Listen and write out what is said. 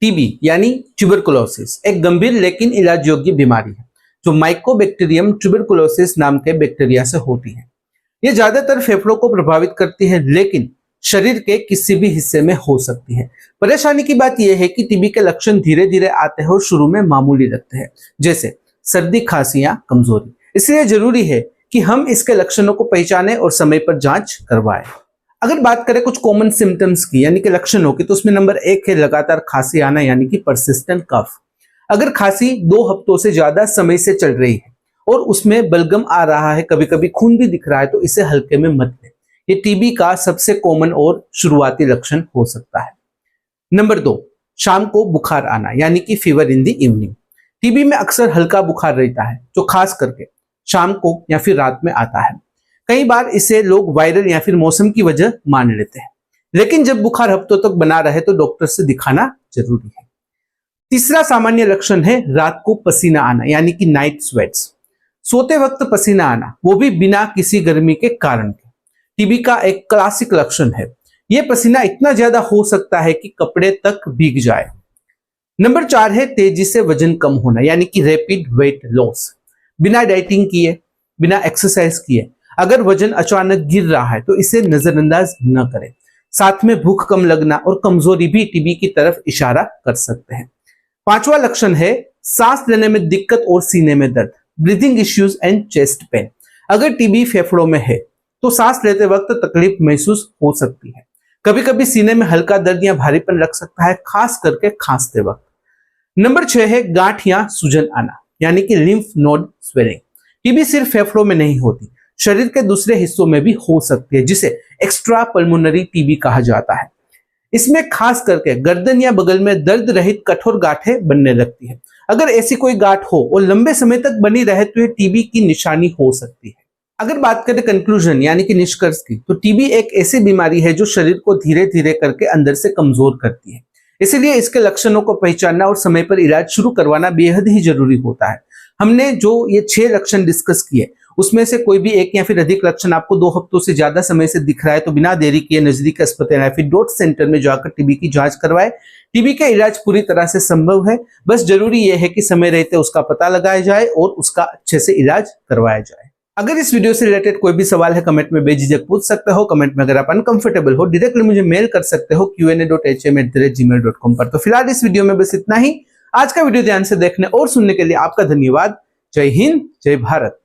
TB यानी tuberculosis एक गंभीर लेकिन इलाज योग्य बीमारी है जो माइकोबैक्टीरियम ट्यूबरकुलोसिस नाम के बैक्टीरिया से होती है। ये ज्यादातर फेफड़ों को प्रभावित करती है लेकिन शरीर के किसी भी हिस्से में हो सकती है। परेशानी की बात यह है कि टीबी के लक्षण धीरे धीरे आते हैं और शुरू में मामूली लगते हैं, जैसे सर्दी, खांसी या कमजोरी। इसलिए जरूरी है कि हम इसके लक्षणों को पहचानें और समय पर जांच करवाएं। अगर बात करें कुछ कॉमन सिम्टम्स की यानी कि लक्षणों की, तो उसमें नंबर 1 है लगातार खांसी आना यानी कि परसिस्टेंट कफ। अगर खांसी 2 हफ्तों से ज्यादा समय से चल रही है और उसमें बलगम आ रहा है, कभी कभी खून भी दिख रहा है, तो इसे हल्के में मत लें। ये टीबी का सबसे कॉमन और शुरुआती लक्षण हो सकता है। नंबर 2, शाम को बुखार आना यानी कि fever in the evening. TB में अक्सर हल्का बुखार रहता है जो खास करके शाम को या फिर रात में आता है। कई बार इसे लोग वायरल या फिर मौसम की वजह मान लेते हैं, लेकिन जब बुखार हफ्तों तक बना रहे तो डॉक्टर से दिखाना जरूरी है। तीसरा सामान्य लक्षण है रात को पसीना आना यानी कि नाइट स्वेट्स। सोते वक्त पसीना आना, वो भी बिना किसी गर्मी के कारण के, टीबी का एक क्लासिक लक्षण है। यह पसीना इतना ज्यादा हो सकता है कि कपड़े तक भीग जाए। नंबर 4 है तेजी से वजन कम होना यानी कि रैपिड वेट लॉस। बिना डाइटिंग किए, बिना एक्सरसाइज किए अगर वजन अचानक गिर रहा है तो इसे नजरअंदाज न करें। साथ में भूख कम लगना और कमजोरी भी टीबी की तरफ इशारा कर सकते हैं। 5वां लक्षण है सांस लेने में दिक्कत और सीने में दर्द, breathing issues and chest pain. अगर टीबी फेफड़ों में है तो सांस लेते वक्त तकलीफ महसूस हो सकती है। कभी कभी सीने में हल्का दर्द या भारीपन लग सकता है, खास करके खांसते वक्त। नंबर 6 है गांठ या सूजन आना यानी कि लिम्फ नोड स्वेलिंग। टीबी सिर्फ फेफड़ों में नहीं होती, शरीर के दूसरे हिस्सों में भी हो सकती है, जिसे एक्स्ट्रा पल्मोनरी टीबी कहा जाता है। इसमें खास करके गर्दन या बगल में दर्द रहित कठोर गांठें बनने लगती है। अगर ऐसी कोई गांठ हो और लंबे समय तक बनी रहे तो यह टीबी की निशानी हो सकती है। अगर बात करें कंक्लूजन यानी कि निष्कर्ष की, तो टीबी एक ऐसी बीमारी है जो शरीर को धीरे धीरे करके अंदर से कमजोर करती है। इसीलिए इसके लक्षणों को पहचानना और समय पर इलाज शुरू करवाना बेहद ही जरूरी होता है। हमने जो ये 6 लक्षण डिस्कस किए, उसमें से कोई भी एक या फिर अधिक लक्षण आपको 2 हफ्तों से ज्यादा समय से दिख रहा है तो बिना देरी किए नजदीकी अस्पताल या फिर डॉट सेंटर में जाकर टीबी की जांच करवाएं। टीबी का इलाज पूरी तरह से संभव है, बस जरूरी यह है कि समय रहते उसका पता लगाया जाए और उसका अच्छे से इलाज करवाया जाए। अगर इस वीडियो से रिलेटेड कोई भी सवाल है कमेंट में बेझिझक पूछ सकते हो। कमेंट में अगर आप अनकंफर्टेबल हो डायरेक्टली मुझे मेल कर सकते हो qa.hm@gmail.com पर। तो फिलहाल इस वीडियो में बस इतना ही। आज का वीडियो ध्यान से देखने और सुनने के लिए आपका धन्यवाद। जय हिंद, जय भारत।